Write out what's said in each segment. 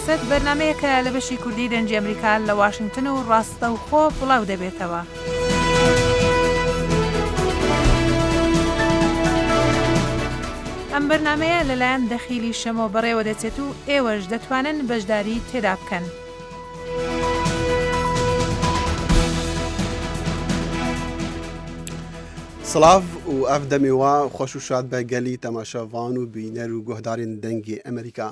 سیاست بەرنامەیەکە لە بەشی کوردی دەنجی ئەمریکا لە واشنگتن و ڕاستەوخۆ بڵاو دەبێتەوە. ئەم بەرنامەیە لەلایەن دەخیلی شەمۆ بەڕێوە دەچێت و ئێوەش دەتوانن بەشداری تێدا بکەن. سلااف و ئەف دەمێوە خۆش و شاد بە گەلی تەماشاوان و بینەر و گۆهدارین دەنگی ئەمریکا.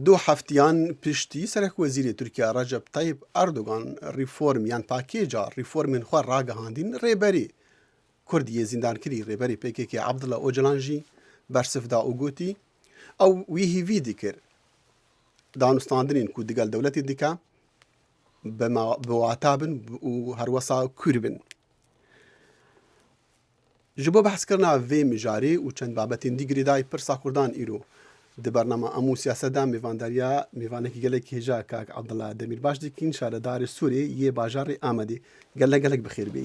دو هەفتیان پشتی سەرک وەزیری تورکیا ڕەجەب تایب ئەردۆغان ریفۆرم یان پاکێجا ریفۆرمên xwe ڕاگەهاندین ڕێبەری کوردیە زیندانکری ڕێبەری پێکێکی عەبدوڵە ئۆجلان jî bersivda û gotî ew wî hîvî dikir danûstandinên ku digel dewletê dike bi wata bin û herwesa Kûr bin. Ji bo behskirina vê mijarê û çend babetên dîgirê dayê pirsa Kurdan îro di bername emû siyaseta mêvandariya mêvanekî gelekî hêja Kak Abdullah Demirbaş dikîn şaredarê Sûrê yê bajarê Amedê gelek bixêr bê.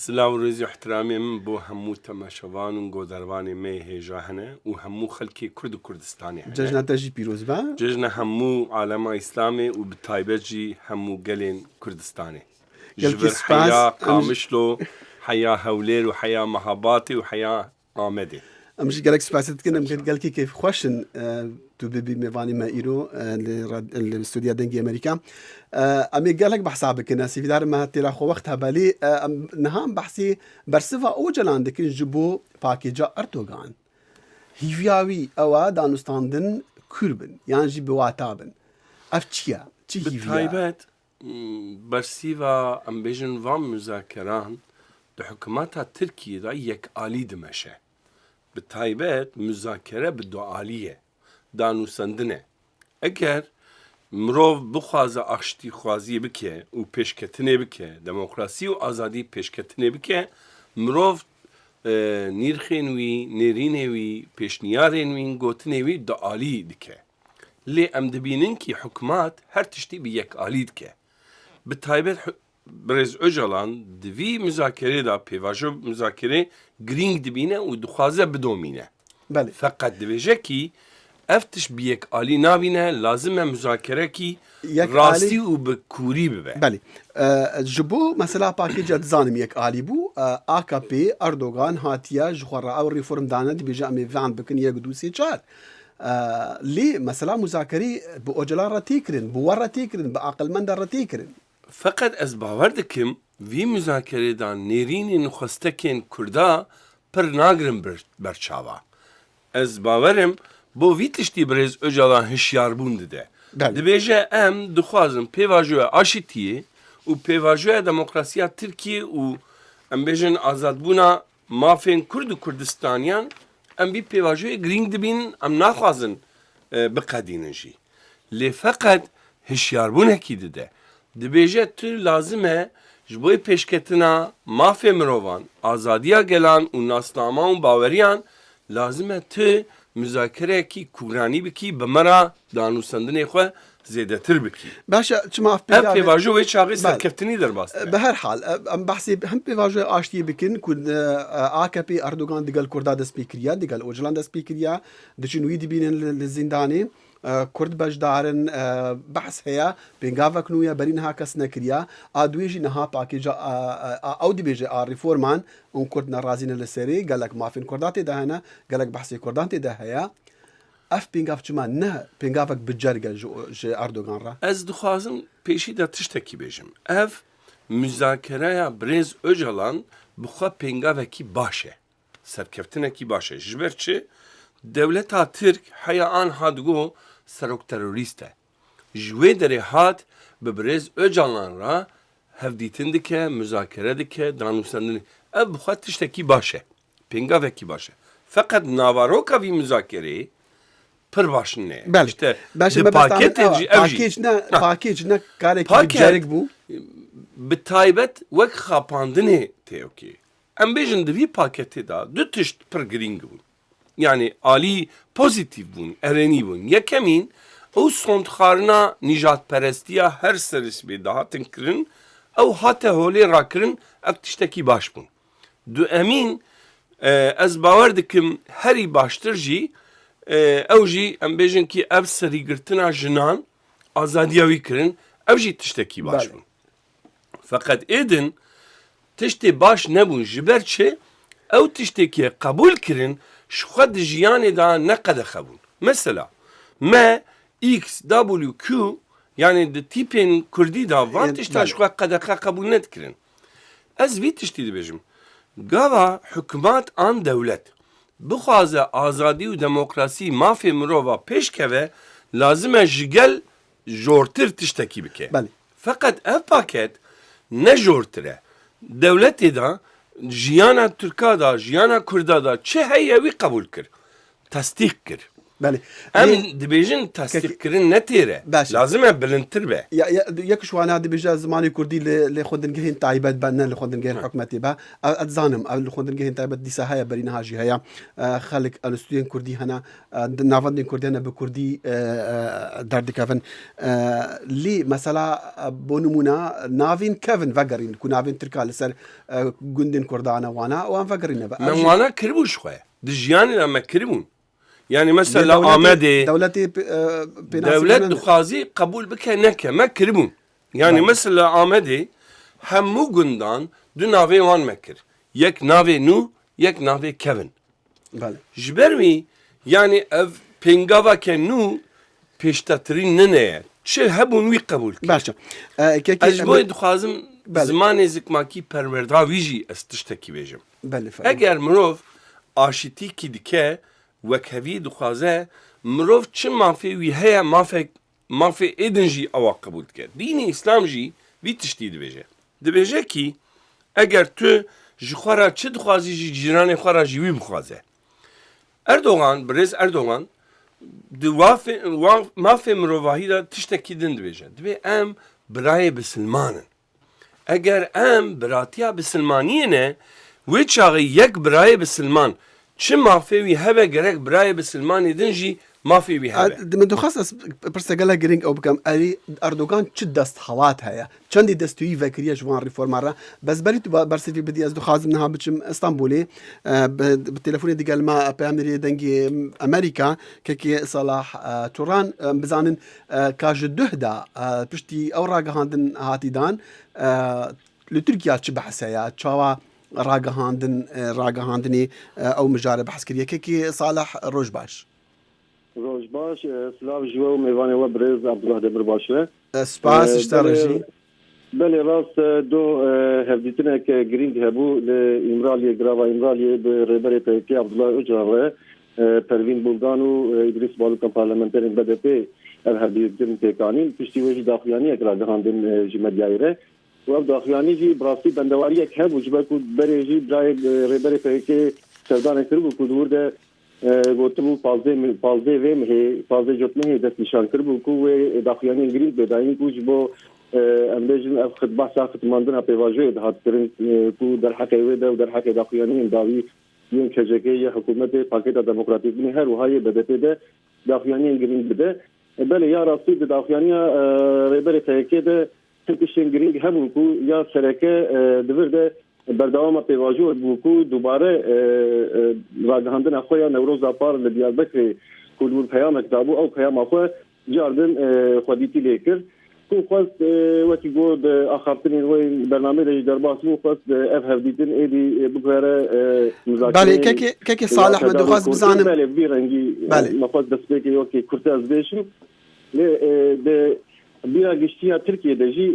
سلااو ڕێزی احترامێ من بۆ هەموو تەماشەوان و گۆدەروانی مێ هێژا هەنە و هەموو خەڵکی کورد و کوردستانی جژنەتە ژی پیرۆز بە جژنە هەموو عالەما ئیسلامێ و بتایبەتجی هەموو گەلێن کوردستانی ژبر حەیا قامشلۆ حەیا هەولێر و حەیا مەهاباتێ و حەیا ئامەدێ ئەمش gelek سپاست dikin em gelkî kêf xweşin tu bibî mêvanî me îro li Stûdiya Dengê Amerîka em ê gelek behsa bikin sîvîdarê me têra xwe wext hebelê niha behsê bersiva Öcalan dikin ji bo pakêja Erdogan hîviya wî ew e danûstandin Kûr bin yan jî bi wata bin ev çi ye çi bi taybet bersiva em bêjin van müzakeran di hikûmeta Tirkiyê de yekalî dimeşe. Bi taybet müzakere bi dualî danûsandin e. Eger mirov bixwaze axştîxwaziyê bike û pêşketinê bike, demokrasî û azadî pêşketinê bike, mirov nîrxên wî, nêrînê wî, pêşniyarên wî, gotinê wî dualî dike. Lê em dibînin ki hikûmat her tiştî bi yekalî dike. Bi taybet Birêz Öcalan di vî müzakerê de pêvajo müzakerê girîng dibîne û dixwaze bidomîne. Feqet dibêje ki ev tişt bi yekalî nabîne, lazim e müzakerekî rastî û bi kûrî bibe. Belê. Ji bo mesela pakêca dizanim yekalî bû AKP Erdogan hatiye ji xwe re ew rêform dane dibêje em ê van bikin yek du sê çar. Lê mesela müzakerê bi Öcalan re tê kirin, bi we re tê kirin, bi aqilmenda re tê kirin. Fakat ez bawer dikim vî müzakerêda nêrînên xwestekên Kurda pir nagirin berçava. Ez bawerim bo vî tiştî Birêz Öcalan hişyarbûn dide. Dibêje em dixwazin pêvajoya aşîtiyê û pêvajoya demokrasiya Tirkiye û em bêjin azadbûna mafên Kurd û Kurdistaniyan em vî pêvajoyê girîng dibînin em naxwazin biqedînin jî. Lê feqet hişyarbûnekî dide. Dibêje tu lazim e ji bo pêşketina mafê mirovan, azadiya gelan û nasnama û baweriyan lazim e tu müzakerekî kûranî bikî bi me ra danûsandinê xwe zêdetir bikî. Başa çima ev pêvajo wê çaxî serkeftinî derbas. Bi her hal em behsê hem pêvajoya aştiyê bikin ku AKP Erdogan digel Kurda dest pê kiriye, digel Öcalan dest pê kiriye, diçin wî dibînin li zindanê. Kurd beşdarin behs heye pêngavek nû ye berî niha kes nekiriye a duê jî niha pakêja ew dibêje a rîforman û Kurd nerazîne li serê gelek mafên Kurda tê de hene gelek behsê Kurdan tê de heye ev pêngav çima ne pêngavek bi cerge ji Erdogan re. Ez dixwazim pêşî de tiştekî bêjim. Ev müzakereya Birêz Öcalan bi xwe pêngavekî baş e. Serkeftinekî baş e. Ji ber çi? Devleta Tirk heya an hadgo serok terorîst e. Ji wê derê hat bi Birêz Öcalan ra hevdîtin dike, müzakere dike, danûsandinê. Ev bi xwe tiştekî baş e. Pêngavekî baş e. Feqet navaroka vî müzakereyê pir baş ne. İşte di paketê jî ev jî. Pakêj ne karekî bicerek bû. Bi taybet wek xapandinê tê okê. Em bêjin di vî paketê da du tişt pir girîng bûn. Yani alî pozitif bûn, erenî bûn. Yekemîn ew sondxarina nîjadperestiya her serîsbê dahatin kirin, ew hate holê rakirin, ev tiştekî baş bûn. Du emîn ez bawer dikim herî baştir jî ew jî em bêjin ki ev serîgirtina jinan azadiya wî kirin ev jî tiştekî baş bûn. Feqet êdin tiştê baş nebûn ji ber çi ew tiştekî qebûl kirin ji xwe di jiyanê de neqedexe bûn. Mesela me X, W, Q yani di tîpên Kurdî da van tişta ji xwe qedexe qebûl nedikirin. Ez vî tiştî dibêjim. Gava hikûmet an dewlet bixwaze azadî û demokrasî mafê mirova pêşkeve lazim e ji gel jortir tiştekî bike. Feqet ev paket ne jortir e. Dewletê da jiyana Tirka da jiyana Kurda da çi heye wî qebûl kir. Tasdîq kir. Em dibêjin tasdîqkirin ne têre. Lazim e bilindtir be. Yek şwana dibêje zimanê Kurdî li xwendingehên taybet ben ne li xwendingehên hikûmetê be. Ez zanim ev li xwendingehên taybet dîsa heye berîniha jî heye. Xelek elstûyên Kurdî hene navendên Kurdî hene bi Kurdî derdikevin. Lê mesela bo nimûne navên kevin vegerîn ku navên Tirka li ser gundên Kurdan wana wan vegerîne be. Min wana kiribû ji xwe. Di jiyanê de me kiribûn. Yani mesela Amedê devlet dixwazî qebûl bike neke me kiribûn. Yani mesela Amedê hemû gundan du navê wan me kir. Yek navê nû, yek navê kevin. Ji ber wî yani ev pêngaveke nû pêştetirîn nine ye. Çi hebûn wî qebûl kir. Ez ji bo dixwazim zimanê zikmakî perwerda wî jî ez tiştekî bêjim. Eger mirov aşîtîkî dike wek hevî dixwaze mirov çi mafê wî heye mafê êdin jî ewa qebûl dike. Dînê İslam jî vî tiştî dibêje. Dibêje ki eger tu ji xwe re çi dixwazî jî cîranê xwe re jî wî bixwaze. Erdogan, Birêz Erdogan di mafê mirovahî de tiştekî din dibêje. Dibê em birayê bisilmanin. Eger em biratiya bisilmaniyê ne wê çaxê yek birayê bisilman çi mafê wî hebe gerek birayê bisilmanê din jî mafê wî hebe. Min dixwast ez pirse gelek giring ew bikim erî Erdogan çi destxelat heye? Çendî destûyî vekiriye ji wan rîforma re bezberî tu bersivî bidî ez dixwazim niha biçim Istanbulê bi telefonê digel me peyamberiyê dengê Amerîka kekê Salah Turan bizanin ka ji duh da piştî ew ragihandin hatî dan li Tirkiya çi behs heye çawa راگەهاندنی ئەو مژارە بەحسکردیەکێکی ساڵح ڕۆژ باش. ڕۆژ باش سلااو ژوە و میوانەوە برێز عەبدوڵڵاه دەبر باشە. سپاس شتا ڕێژی. بەێ ڕاست دۆ هەفدیتنێک گرنگ هەبوو لە ئیمرالیە گراوە ئیمرالیە بە ڕێبەرێ پەیەکی عەبدوڵڵاه ئۆجاڕێ پەروین بولدان و ئیدریس باڵوکە پارلەمەنتەرێن بەدەپێ ئەو هەردیگرن تێکانین پشتی وێژی داخوایانیەک راگەهاندن ژ مەدیایرە و داخوانی جی براستی بندواریک هبو جبه کو بریجی برای ریبر پێکێ سەردانێک کرد بوو کو دووردا گوتبوو پازدە وێ پازدە جوتمە دەست نیشان کرد بوو کو وێ داخوانی گرنگ بێداینی کو ji bo em bêjin ev xidbasa xitmandina pêvajoyê dihatkirin ku derhekê wê de û derhekê daxuyaniyên dawî yên KCK'ye hikûmetê pakêta demokratîk binê her wihayê BDP de daxuyaniyên girîng bide belê ya rastî di daxuyaniya rêberê PKK de tiştên girîng hebûn ku ya sereke divir de berdewama pêvajoyê bû ku dubare ragihandina xwe ya Newroza Par li Diyarbekirê ku li peyamek dabû ew peyama xwe cardin xwedîtî lê kir ku xwest wekî got axaftinên wê bernamê de jî derbas bû xwest ev hevdîtin êdî bigere Belê kekê Salih me dixwaz bizanim belê vî rengî me xwest destpêkê wekî Kurtê ez bêjim lê de bîra giştiya Tirkiyeyê jî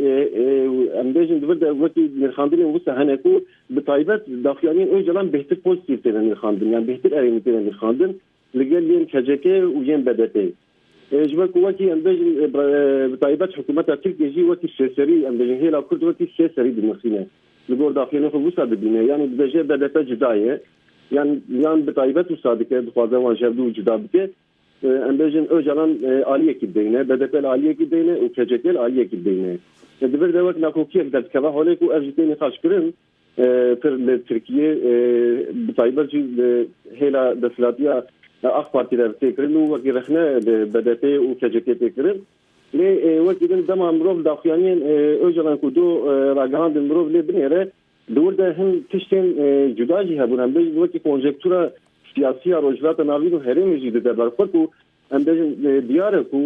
em bêjin divir de wekî nirxandinên wisa hene ku bi taybet daxuyaniyên Öcalan bêhtir pozitif têne nirxandin yan bêhtir erênî têne nirxandin li gel yên KCK û yên BDP. Ji ber ku wekî em bêjin bi taybet hikûmeta Tirkiye jî wekî şêserî em bêjin hêla Kurd wekî şêserî dinirxîne li gor daxuyanê xwe wisa dibîne yanî dibêje BDP cida ye yan bi taybet wisa dike dixwaze wan jevdû û cida bike em bêjin Öcalan aliyekî bideyne BDP li aliyekî bideyne û KCK li aliyekî bideyne. Divir de wek nakokiyek derdikeve holê ku ev ji tênê xweş kirin pir li Tirkiye bi taybet jî hêla desthilatîya AK Partî de tê kirin û wekî rexne BDP û KCK tê kirin lê wekî din dema mirov daxuyaniyên Öcalan ku do ragihandin mirov lê binêre dewir de hin tiştên cuda jî hebûn em bêjin wekî konjektûra siyasiya rojhilata navîn û herêmê jî dide berxwe ku em bêjin diyar e ku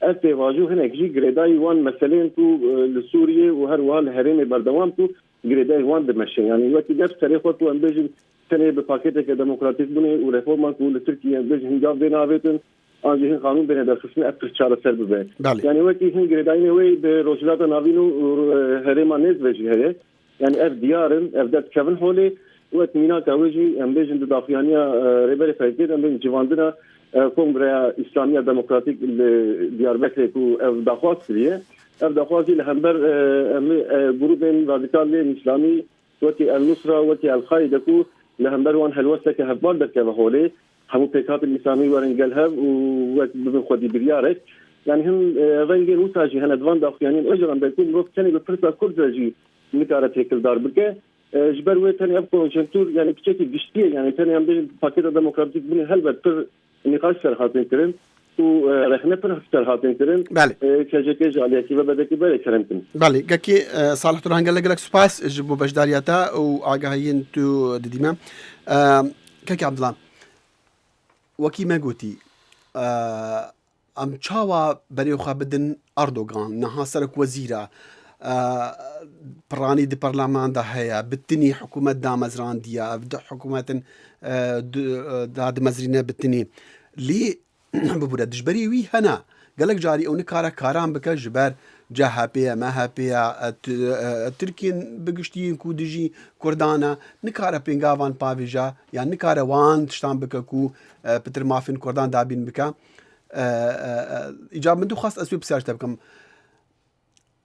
از پێواژوو هەنێک جی گرێدای وان مەسەلەیەن و لە سووریێ و هەروەها لە هەرێمی بەردەوام و گرێدای وان دەمەشێ یعنی وەکی دەر سەرێ خۆت و ئەمبێژن تەنێ بە پاکێتێکە دەموکراتیک بنێ و رێفۆرمان و لە تورکیا ئەمبێژ هەنگاو بێ ناوێتن ئاژی هەن قانون بێنە دەرخستن ئەپر چارەسەر ببێ یعنی وەکی هەن گرێداینەوەی بە ڕۆژهەڵاتە ناوین و هەرێمان نێزبێژی هەیە یعنی ئەف دیارن ئەف دەستکەون هۆلێ وەک میناکەوەژی ئەمبێژن داخیانیا رێبەرێ فەرکێت ئەمبێژن جیواندنە کنگرەیە ئیسلامیە دموکراتیک دیاربەکرێک و ئەف داخواست کریە ئەف داخوازی لە هەمبەر گروپên رادیکالên ئیسلامی وەکی النوسرا وەکی الخایدەک و لە هەمبەر وان هەلوەستێکە هەفبار دەکەوە هۆلێ هەموو پێکهاتن ئیسلامی وەرن گەل هەب و وەک ببن خۆدی بریارێک یعنی هەم ڕەنگێن وتاژی هەنە دوان داخویانین ئەژران بەکوون مرۆڤ تەنێ بە پرسا کوردەژی نکارە تێکردار بکە ji ber wê tenê ev konjonktûr yani piçekî giştiye yani tenê em bêjin pakêta demokratîk bûnê helbet pir nîqaş serhatên kirin û rexne pir serhatên kirin kejekê ji aliyekî ve bedekî berê kerem kirin. Belê gekî Salih Turhan gelek spas ji bo beşdariyê te û agahiyên tu didîme kekî Abdulan wekî me gotî em çawa berê xwe bidin Erdogan niha serok wezîra پرانی دی پارلمان دا هەیە بتنی حکوومەت دامەزراندیە حکوومەتن دادمەزرینە بتنی لێ ببوورە دژبەری وی هەنا gelek carî ew nikare karan bike ji ber CHP'ye MHP'ye Tirkiyên bigiştiyên ku dijî Kurdan e nikare pêngavan pavêja yan nikare wan tiştan bike ku pitir mafên Kurdan dabîn bike îcab min dixwast ez wê pirsaj te bikim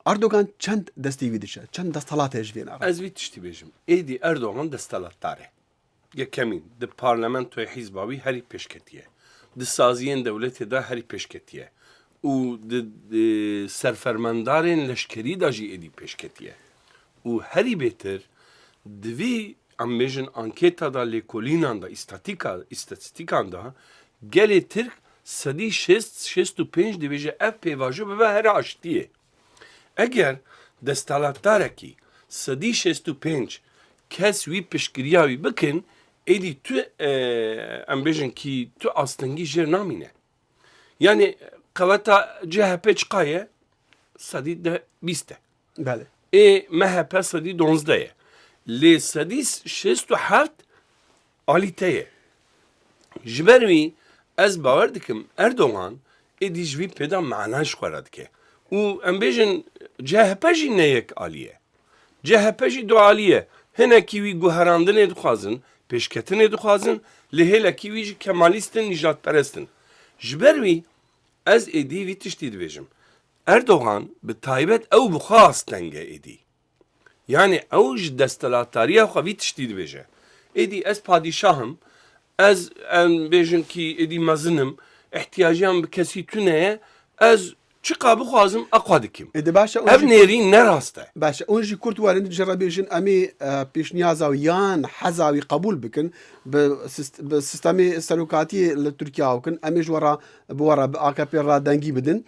Erdogan çend destê wî diçe çend desthilatê ji vê re ez vî tiştî bêjim êdî Erdogan desthilatdar e yekemîn di parlamentoya hîzba wî herî pêşketiye di saziyên dewletê de herî pêşketiye û di serfermendarên leşkerî de jî êdî pêşketiye û herî bêtir di vî em bêjin ankêta da lêkolînan da îstatîstikan da gelê Tirk sedî 65 dibêje ev pêvajo bibe here aştiyê eger desthilatdarekî sedî 65 kes wî piştgiriya wî bikin êdî tu em bêjin kî tu astengî jêr namîne yani qeweta CHP çiqa ye sedî 20 ê MHP sedî 12 ye lê sedî 67 alî te ye ji ber wî ez bawer dikim Erdogan êdî ji wî pêda meana ji xwe re dike û em bêjin CHP jî ne yek alî ye CHP jî du alî ye hinekî wî guherandinê dixwazin pêşketinê dixwazin lê hêlekî wî jî kemalîstin nîjadperestin ji ber wî ez êdî vî tiştî dibêjim Erdogan bi taybet ew bixwe astenge êdî yani ew ji desthilatdariya xwe vî tiştî dibêje êdî ez padîşahim ez em bêjin kî êdî mezinim ihtiyaciyan bi kesî tune ye ez çiqa bixwazim eqwa dikim ev nêrîn ne rast e baş ew jî Kurd werin ji re bêjin em ê pêşniyaza wî yan heza wî qebûl bikin bi sistemê serokatiyê li Tirkiya bikin em ê ji wera bi wera bi AKP ra dengî bidin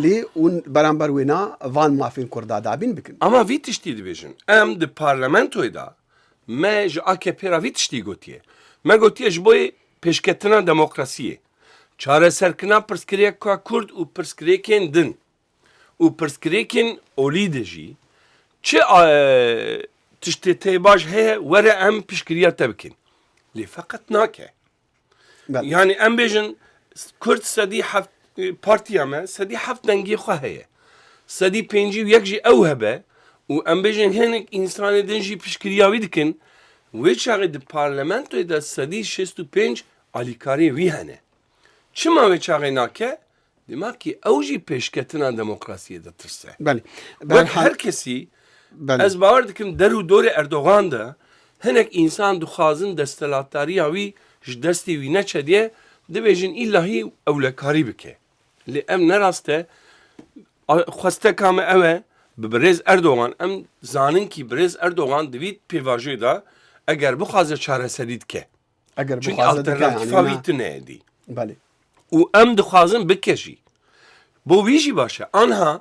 lê û beramber wê na van mafên Kurda dabîn bikin ama vî tiştî dibêjin em di parlamentoyê da me ji AKP ra vî tiştî gotiye me gotiye ji bo pêşketina demokrasiyê çareserkirina pirsgirêka Kurd û pirsgirêkên din û pirsgirêkên olî de jî çi tiştê tê baş heye were em piştgiriya te bikin lê feqet nake yani em bêjin Kurd sedî heft partiya me sedî heft dengê xwe heye sedî pêncî yek jî ew hebe û em bêjin hinek însanê din jî piştgiriya wî dikin wê çaxê di parlamentoyê de sedî 65 alîkarê wî hene çima wê çaxê nake demakî ew jî pêşketina demokrasiyê de tirse wek her kesî ez bawer dikim der û dorê Erdogan de hinek însan dixwazin desthilatdariya wî ji destê wî neçediye dibêjin îlahî ewlekarî bike lê em ne rast e xwesteka me ew e bi birêz Erdogan em zanin kî birêz Erdogan di vî pêvajoyê da eger bixwaze çareserî dike çünkü alternatîfa wî tune êdî û em dixwazin bike jî bo wî jî baş e anha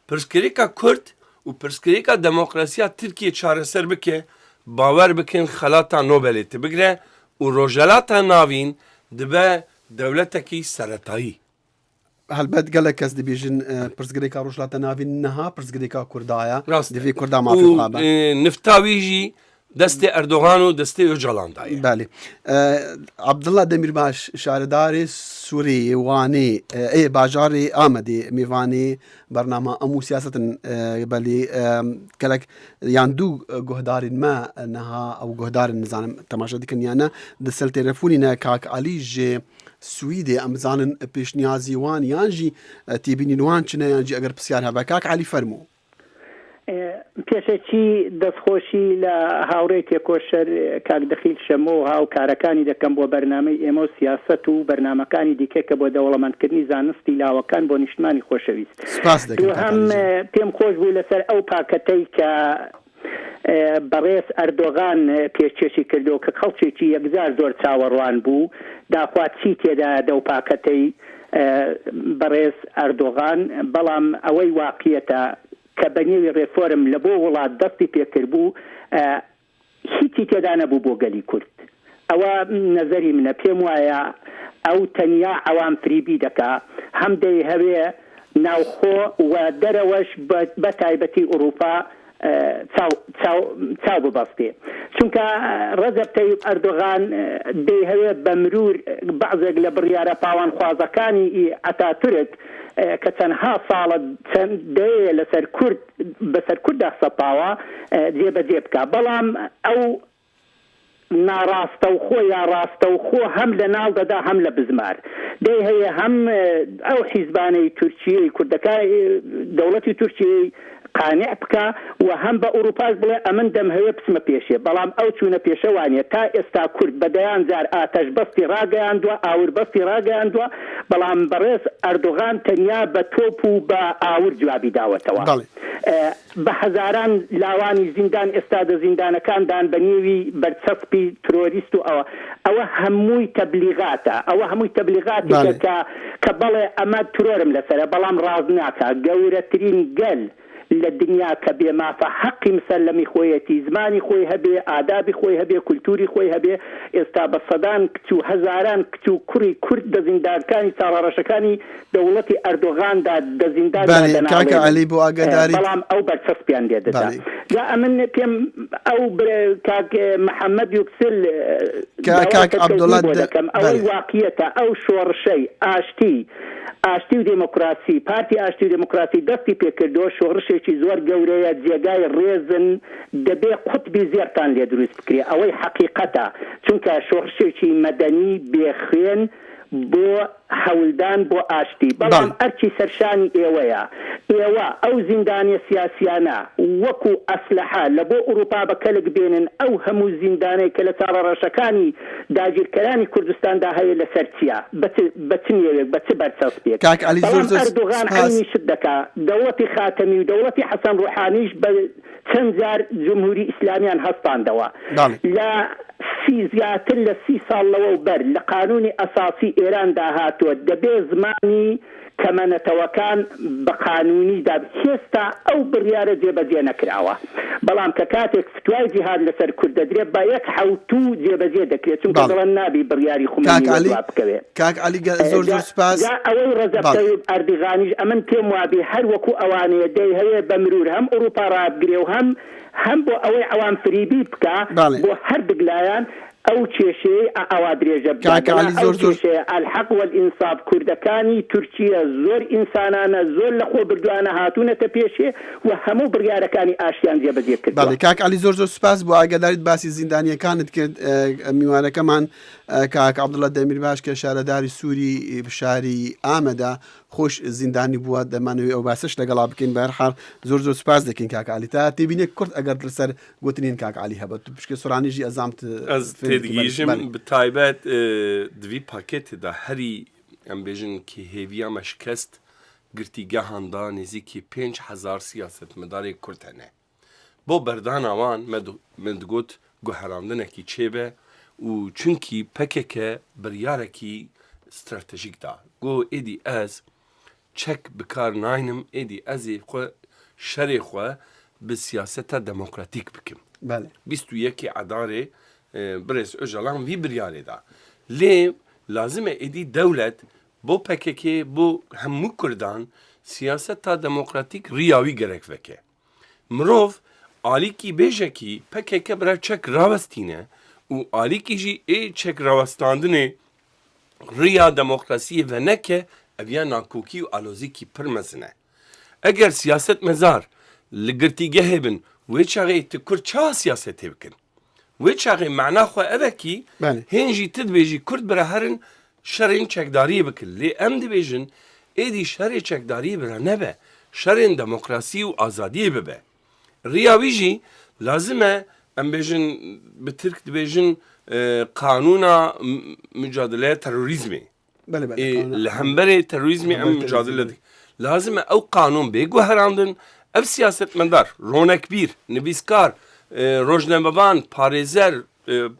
pirsgirêka Kurd û pirsgirêka demokrasiya Tirkiye çareser bike bawer bikin xelata Nobelê te bigire û rojhelata navîn dibe dewletekî seretayî هەلبەت گەلێک کەس دەبێژن پرسگرێکا ڕۆژهەڵاتە ناوی نەها پرسگرێکا کوردایە ڕاست دەبێ کوردا مافی خابە نفتاویژی دەستی ئەردۆغان و دەستی ئۆجاڵاندایە بله عبدالله دەمیرباش شارەداری سووری وانێ باژارێ ئامەدێ میوانێ بەرنامە ئەموو سیاستن بەلی کەلک یان دوو گۆهدارین مە نەها ئەو گۆهدارن نزانم تەماشا دیکەن یانە دەسەل تێرەفونینە کاک عەلی ژێ سویدێ ئەم بزانن پێشنیازی وان یانژی تێبینین وان چنە یانجی ئەگەر پرسیار هەبە کاک عەلی فەرموو پێشەکی دەستخۆشی لە هاوڕێ تێکۆشەر کاک دەخیل شەمۆ هاو کارەکانی دەکەم بۆ بەرنامەی ئێمە و سیاست و بەرنامەکانی دیکە کە بۆ دەوڵەمەندکردنی زانستی لاوەکان بۆ نیشتمانی خۆشەویست هەم پێم خۆش بوو لەسەر ئەو پاکەتەی کە بەڕێز ئەردۆغان پێشکەشی کردو کە خەڵکێکی یەکجار زۆر چاوەڕوان بوو داخوات چی تێدا دەو پاکەتەی بەڕێز ئەردۆغان بەڵام ئەوەی واقعیەتە کە بەنێوی ڕێفۆرم لە بۆ وڵات دەستی پێکرد بوو هیچی تێدا نەبوو بۆ گەلی کورد ئەوە نەزەری منە پێم وایە ئەو تەنیا ئەوان فریبی دەکا هەم دەی هەوێ ناوخۆ و دەرەوەش بە تایبەتی ئوروپا چاو ببەستێ چونکە ڕەجەب تەیب ئەردۆغان دەی هەوێ بە مرور بەعزێک لە بڕیارە پاوانخوازەکانی ئەتاتورک کە چەندها ساڵە دەیە لەسەر کورد بەسەر کووردا سەپاوە جێبەجێ بکە بەڵام ئەو ناڕاستە و خۆ یا ڕاستە و خۆ هەم لە ناو دەدا هەم لە بزمار دەی هەیە هەم ئەو حیزبانەی تورکیەی کوردەکان دەوڵەتی تورکیەی قانع بکە و هەم بە ئوروپاش بڵێ ئەمن دەم هەیە بچمە پێشێ بەڵام ئەو چوونە پێشەوانیە تا ئێستا کورد بەدەیان جار ئاتەش بەستی ڕاگەیاندووە ئاور بەستی ڕاگەیاندووە بەڵام بەڕێز ئەردۆغان تەنیا بە تۆپ و بە ئاور جوابی داوەتەوە بە هەزاران لاوانی زیندان ئێستا دە زیندانەکاندان بە نێوی بەرچەسپی ترۆریست و ئەوە هەمووی تەبلیغاتە ئەوە هەمووی تەبلیغاتی کە بەڵێ ئەمە ترۆرم لەسەرە بەڵام ڕاز ناکە گەورەترین گەل لە دنیا کە بێمافە حەقی مسەلەمی خۆیەتی زمانی خۆی هەبێ ئادابی خۆی هەبێ کولتوری خۆی هەبێ ئێستا بە سەدان کچ و هەزاران کچ و کوڕی کورد دەزیندانەکانی چاوەڕەشەکانی دەوڵەتی ئەردۆغاندا دەزیندان بەڵام ئەو بەرچەسپیان لێ دەدا جا ئەمن پێم ئەو کاک محەممەد یوکسل دەکەم ئەوەی واقعیەتە ئەو شۆڕشەی ئاشتی و دموکراسی پارتی ئاشتی و دموکراسی دەستی پێکردەوە شۆڕشێکی زۆر گەورەیە جێگای ڕێزن دەبێ قوتبی زێرتان لێ دروست بکرێ ئەوەی حەقیقەتە چونکە شۆڕشێکی مەدەنی بێخوێن بۆ هەولدان بۆ ئاشتی بەڵام ئەرچی سەرشانی ئێوەیە ئێوە ئەو زیندانیە سیاسیانە وەکو ئەسلحە لە بۆ ئوروپا بەکەلک بێنن ئەو هەموو زیندانەی کە لە چاوەڕەشەکانی داگیرکەرانی کوردستاندا هەیە لەسەر چیە بە چ نێوێک بە چ بەرچەسپێک بەڵام ئەردۆغان عینی شت دەکا دەوڵەتی خاتەمی و دەوڵەتی حەسەن ڕوحانیش بە چەند جار جمهوری ئیسلامیان هەستاندەوە لە زیاتر لە 30 ساڵ لەوە و بەر لە قانونی ئەساسی ئێراندا هاتووە دەبێ زمانی کەمەنەتەوەکان بە قانونیدا هێستا ئەو بڕیارە جێبەجێ نەکراوە بەڵام کە کاتێک فتوای جیهاد لەسەر کورد دەدرێت با یەک حوتوو جێبەجێ دەکرێت چونکە دەڵێن نابی بڕیاری خومینی وەدوا بکەوێت کاک عەلی زۆر سوپاس ئەوەی ڕەجەب تەیب ئەردوغانیش ئەمن پێم وابێ هەر وەکو ئەوانەیە دەی هەیە بە مرور هەم ئوروپا ڕابگرێ و هەم بۆ ئەوەی ئەوان فریبی بکە بۆ هەر دگلایان ئەو کێشەیە ئەوا درێژە الحەق والئینساف کوردەکانی تورکیە زۆر ئینسانانە زۆر لە خۆ بردوانە هاتوونەتە پێشێ و هەموو بڕیارەکانی ئاشتیان جێبەجێ کرد. کاک عەلی زۆر سوپاس بۆ ئاگاداریت باسی زیندانیەکانت کرد میوانەکەمان کاک عەبدوڵڵا دەمیرباش کە شارەداری سووری شاری ئامەدا خۆش زیندانی بووە دەمانەوێت ئەو باسش لەگەڵا بکەین بە هەر حاڵ زۆر سوپاس دەکەین کاک عەلی تا تێبینێت کورد ئەگەر لەسەر گوتنین کاک عەلی هەبێت تو پشکە سۆرانیژی ئەزامت تێدگیژم بتایبەت دوی پاکێتدا هەری ئەم بێژن کە هێویە مەشکەست گرتیگەهاندا نزیکی 5,000 سیاسەتمەدارێک کورد هەنێ بۆ بەرداناوان من دگوت گوهەراندنێکی چێبێ و چونکی پەکێکە بڕیارێکی استراتژیکدا گۆ ئێدی ئەز چەک بکار ناینم ئێدی ئەزێ خۆ شەرێ خۆ بە سیاسەتە دەموکراتیک بکەم 21 عەدارێ برێز ئۆژەڵان وی بریارێدا لێ لازمە ئێدی دەولەت بۆ پەکێکێ بۆ هەموو کوردان سیاست تا دەموکراتیک ڕیاوی گەرەک veke مرۆڤ ئالیکی بێژەکی پەکێکە برا چەک ڕاوەستینە و ئالیکیژی ئێ چەک ڕاوەستاندنێ ڕیا دەمۆکراسیە vەنەکە ئەڤیا ناکۆکی و ئالۆزیکی پڕ مەزنە ئەگەر سیاست مەزار li girtîgehê bin wê çaxê tu Kurd çawa siyasetê bikin wê çaxê mena xwe ev e kî hên jî tu dibêjî Kurd bira herin şerên çekdariyê bikin lê em dibêjin êdî şerê çekdariyê bira nebe şerên demokrasî û azadiyê bibe riya wî jî lazim e em bêjin bi Tirk dibêjin qanûna mücadeleya terorîzmê li hemberê terorîzmê em mücadele dikin lazim e ew qanûn bêguherandin ev siyasetmedar, ronekbîr, nivîskar, rojnamevan, parêzer,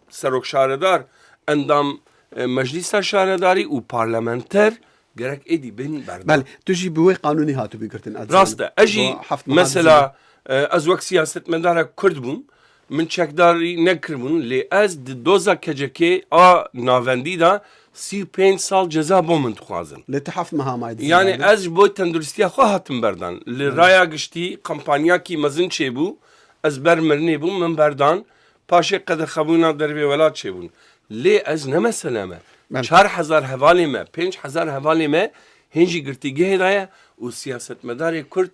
serok şaredar, endam meclîsa şaredarî û parlamenter gerek êdî bin berdan. Belê, tu jî bi wê qanûnê hatibû girtin. Rast e, ez jî mesela ez wek siyasetmedara Kurd bûm, min çekdarî nekiribûn lê ez di doza kecekê a navendî da 35 sal ceza bۆ min dixwazin. Lê tu heft meha mayî Yani ez ji bo tenduristiya xwe hatim berdan. Li raya giştî kampanyakî mezin çêbû, ez ber mirinê bûm min berdan, paşê qedexebûna dervê welat çêbûn. Lê ez ne mesele me. 4000 hevalê me, 5000 hevalê me hên jî girtîgehê de ye û siyasetmedarê Kurd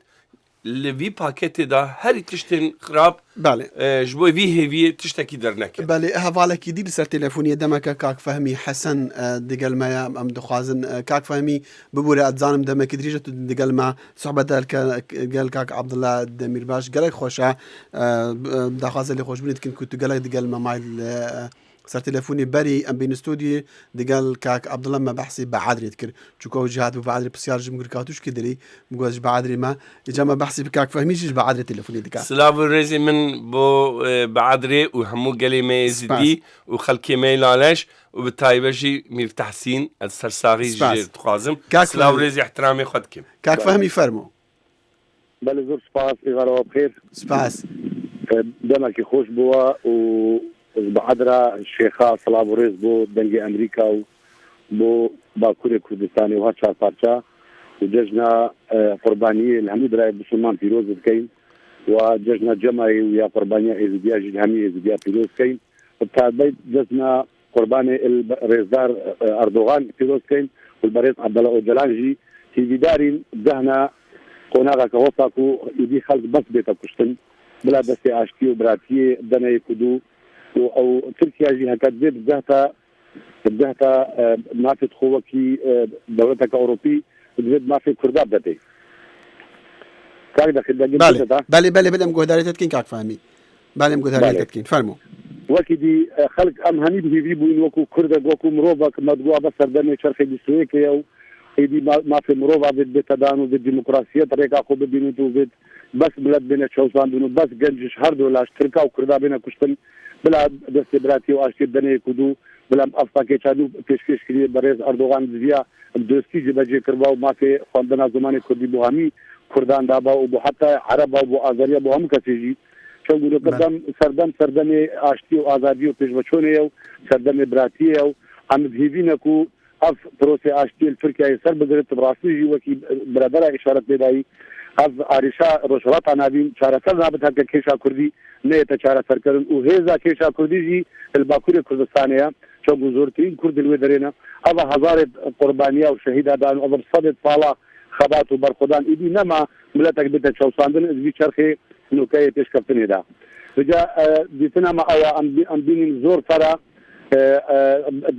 li vî paketê da herî tiştên xirab ji bo vî hêviyê tiştekî derneke. Belê hevalekî dî li ser telefoniye demeke Kak Fehmî Hesen digel me ye em dixwazin Kak Fehmî bibûre ez zanim demekî dirîj tu digel me sohbet gel Kak Abdullah Demirbaş gelek xweş e daxwaze lê xweşbûnê dikin ku tu gelek digel me mayl سر تلفوني بري ام بين استوديو دقال كاك عبد الله ما بحسي بعادري تكر تشوكو جهاد بعادري بسيار جمهور كاتوش كدري مقوز بعادري ما اجا بعسي بكاك فهميش بعادري تلفوني دقال سلاف الرزي من بو بعادري وهمو قالي ما يزدي وخلكي ما يلالاش وبالتايبشي مفتح حسين السرساغي جير تخازم سلاف الرزي احترامي خدكم كاك فهمي فرمو بله زور سپاس اغارو بخير سپاس دمك خوش بوا و بعدرا الشيخة صلاة وريز بو دنجي أمريكا بو باكوري كردستاني وهاتشار بارشا وججنا قربانية الحمد لله بسلمان فيروز كين وججنا جمعي ويا قربانية إزديا جلهمي إزديا فيروز كين وبتابعي ججنا قرباني الرئيسدار أردوغان فيروز كين والبريد عبد الله أوجلانجي في دارين ذهنا قناغا كوساكو يدي خلق بس بيتا كشتن بلا بس عاشتي وبراتي دنا يكدو او تركيا جي هكذا بدها ما في تخوكي دولتك اوروبي بزيد ما في كرداب دتي كاك داخل بالي مقداري تتكين كاك فهمي بالي مقداري تتكين فرمو وكدي خلق ام هني بيبو ان وكو كرد وكو مروبك مدغوا بس دمي شرخ دستويك يو ايدي ما في مروبا بالتدانو بالديمقراطيه طريقه خو بينتو بس بلاد بين شوزان دونو بس جنجش هرد ولا اشتركا وكردا بين كشتن بلا دستبراتي واشتي دني كدو بلا افاكي چادو پیشکش کړي برز اردوغان زیا دوستی جبجه کرباو ما في خواندنا زمانه کردی بو همي کردان دابا او حتی عرب او ازریا بو هم کسیجی چون قدم سردم اشتی او ازادي او پیشوچونه یو سردم براتی یو ام دهیبینکو اف پروسه اشتی ترکیه سر بغیر تبراسي وکي برادر اشاره بدای از عریشا روشرات نابین چارەسەر رابطه که کێشا کوردی نێتە چارەسەر کردن و هێزا کێشا کوردیجی الباکووری کوردستانەیە چۆن زۆرترین کورد لێ دەرێنە ئەوە هەزارێت قوربانیا و شەهیدادان و ئەوە سەدێت ساڵا خەبات و بەرخۆدان ئیدی نەما ملەتێک بێتە چەوساندن ئەزوی چەرخێ نوکەیە پێشکەوتنێدا جا دیتنەمە ئەوە ئەم بینین زۆر فەرە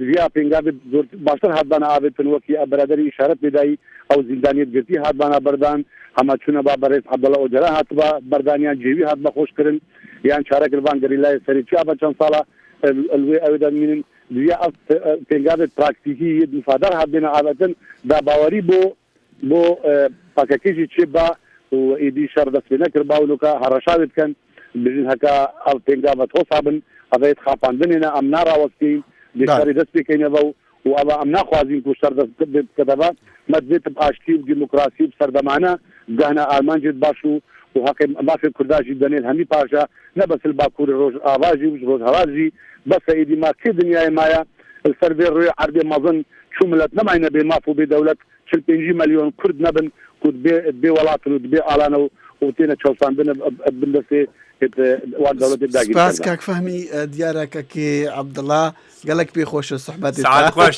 دیا پێنگابێت زۆر باشتر هاتبانە ئاوێتن وەکی بەرادەری ئیشارەت بێدایی ئەو زیندانیت گرتی هاتبانە بەردان اما چونه با برای عبدالله اوجلا هات با بردانیان جیوی هات با خوشکرین یان چاره گربان گریلای سریچی آبا چند سالا الوی اویدان مینن دیا اف پنگابت پراکتیکی ید مفادر هات بینا آبتن دا باوری بو پاکاکیجی چی با و ایدی شر دست بینا کرباولو که هرشاوید کن بجن هکا او پنگابت حسابن اوید خاپاندنینا ام نارا وقتین دیشاری دست بکنه و اوه ام نخوازین کو شر دست کدبا مدویت باشتی و دموکراسی بسردمانه گهنا آلمان جد باشو و حق ما في كرداجي دنيل همي باشا نبس الباكور روج آواجي وروج هواجي بس ايدي ما كي دنيا مايا السربي روي عربي مظن شو ملت نماینه بێ ماف و بێ دەولەت 45 ملیۆن کورد نەبن کو بێ وڵاتن و دبێ ئالانە و تێنە چەساندنە بندەسێ وان دەوڵەتی داگیر سپاس کاک فەهمی دیارە کەکێ عەبدوڵڵا گەلێک پێ خۆشە سوحبەتی سعات خۆش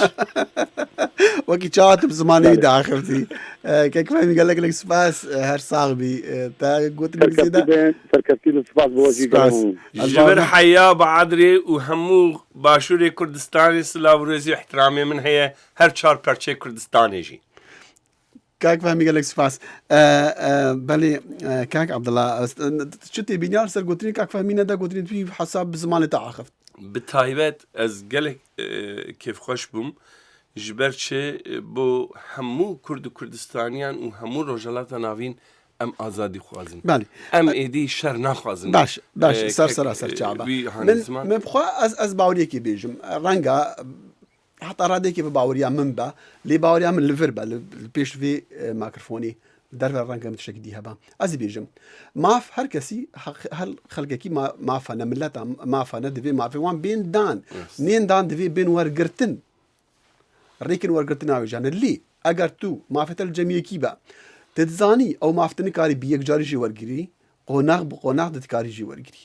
وەکی چاواتم زمانی داخرتی کاک فەهمی گەلێک سپاس هەر ساغبی تا گوتنی بزیدە سەرکەرتی سپاس بۆژی جبر حیا بەعادرێ و هەموو باشووری کوردستانی سلااو ڕێزی و احترامی من هەیە هەر 4 پەرچەی کوردستانێژی کاک فەهمی گەلێک سپاس بەڵێ کاک عەبدوڵڵا چ تێبینیار سەر گوتنی کاک فەهمی نەدا گوتنی توی حەساب بزمانی تاعاخفت بتایبەت ئەس gelek kêfxweş bûm ji ber çi bo hemû Kurd û Kurdistaniyan û hemû rojhelata navîn em azadî xwazin em êdî şer naxwazin باش سەر چاوە من بخوا ئەس باوریەکی بێژم ڕەنگە حتا ڕادێکی بە باوریان من بە لێ باوریان من لەڤر بە پێش vê ماکرفۆنی دەرە ڕەنگە من تشتێکی دی هەبە ئەزی بێژم ماف هەر کەسی هەر خەڵکێکی مافەنە ملەتە مافەنە دەبێ مافێوان بێن دان نێندان دەبێ بێن وەرگرتن ڕێکن وەرگرتن ناوێژانە لێ ئەگەر تو مافەتە جەمیەکی بە دەتزانی ئەو مافتنی کاری بە یەکجاریژی وەرگری قۆناغ بە قۆناغ دەتکاریژی وەرگری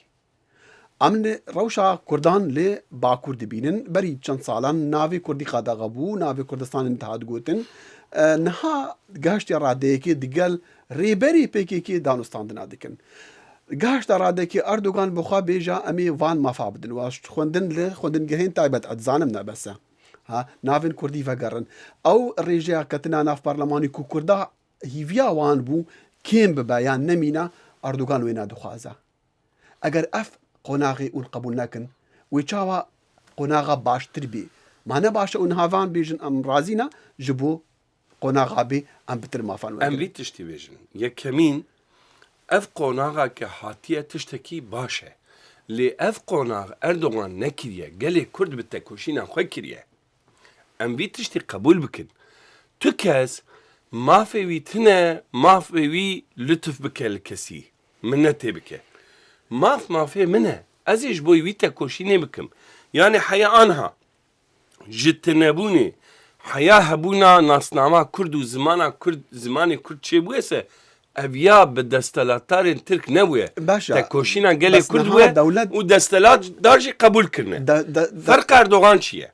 ئەم ڕەوشا کوردان لێ باکوور دەبینن بەری چەند ساڵان ناوی کوردی قاداغا بوو ناوی کوردستانی ئیتحاد گوتن نەها گەشتی ڕادەیەکی دیگەل ڕێبەری پێکێکی دانوستاندنا دکن گەشتە ڕادێکی ئەردوگان بخوا بێژە ئەمێ وان مافا بدن واش خوێندن لێ خوێندنگەهێن تایبەت ئەتزانم نەبەسە ناوین کوردی ڤەگەڕن ئەو ڕێژەیە کەتنا ناف پەرلەمانی و کووردا هیڤیا وان بوو کێم ببە یان نەمینە ئەردوگان وێ نادخوازە ئەگەر ئەف قۆناغی ئون قبول نەکن وی چاوە قۆناغا باشتر بێ مانە باشە ئون هاوان بێژن ئەم ڕازینە ji بۆ قۆناغا بێ ئەم بتر مافان ئەم وی تشتی بێژن یەکەمین ئەف قۆناغا کە هاتیە تشتێکی باشە لێ ئەف قۆناغ ئەردوغان نەکریە gelê Kurd bi tekoşînan xwe kiriye em vî tiştî qebûl bikin tu kes mafê wî tune mafê wî lütuf bike li kesî min ne tê bike mafê min e ez ê ji bo wî tekoşînê bikim yani heya anha ji tinebûnê heya hebûna nasnama Kurd û zimana Kurd zimanê Kurd çêbûye se ev ya bi destelatarên Tirk nebûye tekoşîna gelê Kurd bûye û destelatdar jî qebûl kirine ferq Erdogan çi ye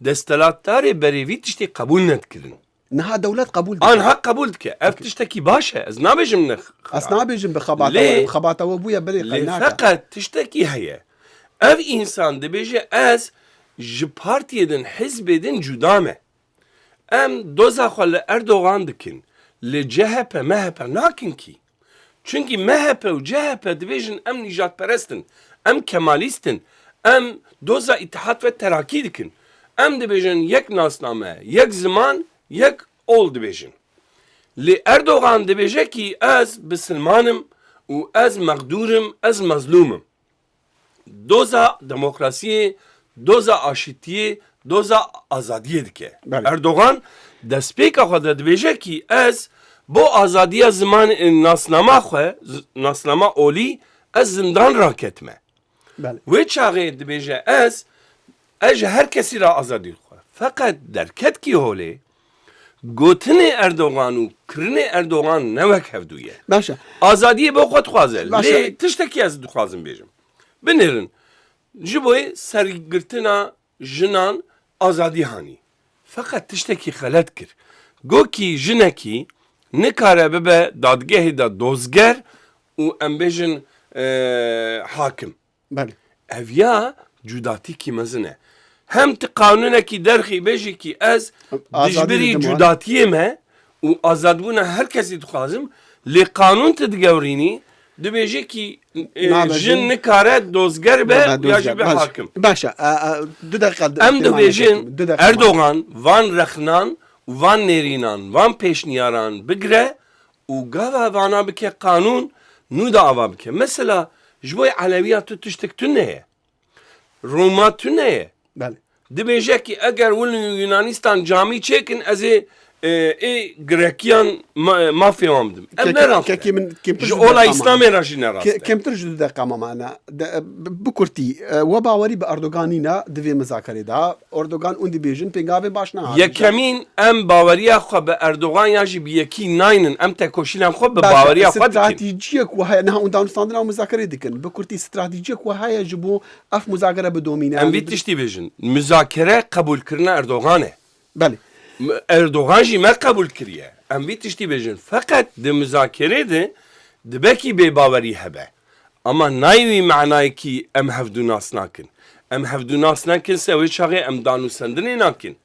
destelatdarê berê vî tiştê qebûl nedkirin نها دەولەت قبول anha qebûl dike ev tiştekî baş e ez nabêjim ez nabêjim bi xebatەوە bûye berê feqet tiştekî heye ev însan dibêje ez ji partiyê din hizbê din cuda me em doza xwe li Erdogan dikin li CHP MHP nakin kî çünkî MHP û CHP dibêjin em nîjatperestin em kemalîstin em doza îtihad ve terakî dikin em dibêjin yek nasname yek ziman yek ol dibêjin lê Erdogan dibêje kî ez bisilmanim û ez meqdûrim ez mezlûmim doza demokrasiyê doza aşîtiyê doza azadiyê dike Erdogan destpêka xwe de dibêje kî ez bo azadiya ziman nasnama xwe nasnama olî ez zindan raketme wê çaxê dibêje ez ji her kesî ra azadî xwe feqet derketkî holê gotinê Erdogan û kirinê Erdogan ne wek hevdû ye azadiyê bo xwe dixwaze lê tiştekî ez dixwazim bêjim binêrin ji bo sergirtina jinan azadî hanî feqet tiştekî xelet kir gokî jinekî nikare bibe dadgehê de dozger û em bêjin hakim ev ya cudatîkî mezin e hem ti qanûnekî derxî bêjî kî ez dijbirî cudatiyê me û azadbûna her kesî dixwazim lê qanûn ti digewrînî dibêje kî jin nikare dozger be ya jî be hakim em dibêjin Erdogan van rexnan û van nêrînan van pêşniyaran bigire û gava vana bike qanûn nû da ava bike mesela ji bo Elewiya tu tiştek tune ye Roma tune ye dibêje kî eger wil Yunanistan camî çêkin ez ê گرکیان مافیا هم دم ام نراسته كي من جولا اسلامی راجی نراسته كم ترجو دقة معنا بكرتي وباوري بأردوغانينا دفي مذاكرة دا أردوغان اندي بيجن بينغافي باشنا یکمین ام باوریا خو به اردوغان یاجی بیکی ناینن ام تکوشیلم خو به باوریا خو دکن استراتيجيك وهي انها اندان ستاندنا مذاكرة دكن بكرتي استراتيجيك وهي جبو اف مذاكرة بدومينا ام ویت تشتی بیجن مذاکره قبول کردن اردوغانه بله اردوغان جی ما قبول کریه ام ویت تشتی بیجن فقط ده مذاکره ده دبکی به باوری هبه اما نایوی معنای کی ام هفدو ناس ناکن ام هفدو ناس ناکن سوی چاقی ام دانو سندنی ناکن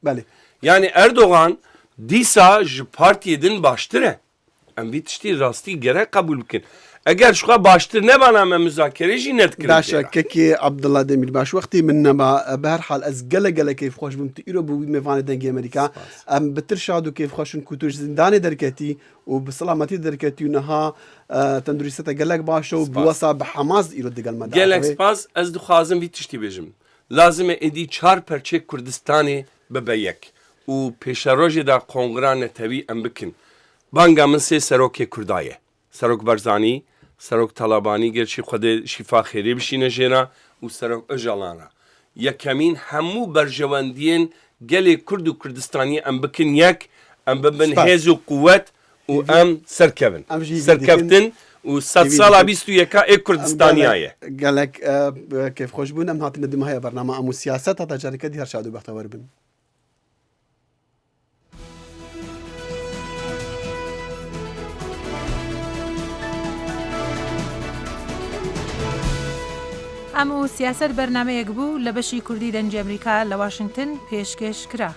بله yani Erdoğan dîsa ji partiyê din baştir e. Em vî tiştî rastî gerek kabul bikin. Eger şuxa baştir nebana me müzakere jî net لا شك كي عبد الله دمير باش وقتي من نما بهرحال از قلق كيف خوش بمت ايرو بو ميفان دنجي امريكا ام بترشادو كيف خوشن كوتوش زندان دركتي وبسلامتي دركتي ونها تندريسته قلق باشو بوصا بحماس ايرو دقل مدار gelek spas ez dixwazim vî tiştî bêjim. Lazim e êdî çar perçek Kurdistanê bibeyek û pêşerojê da kongra netewî em bikin. Banga min sê serokê Kurda ye. Serok Barzanî, Serok Talabanî gerçi Xwedê şîfa xêrê bişîne jêra û Serok Öcalan re. Yekemîn hemû berjewendiyên gelê Kurd û Kurdistanî em bikin yek, em bibin hêz û quwet û em serkevin. Serkeftin û sed sala bîst û yeka ê Kurdistaniya ye. قالك كيف خوش بون ام هاتنا دم هي برنامج ام سياسات هذا جارك دي هرشادو بختور بن ئەم و سیاست بەرنمەیەک بوو لە بەشی کوردی دەنجی ئەمریکا لە واشنگتن پێشکەش کرا.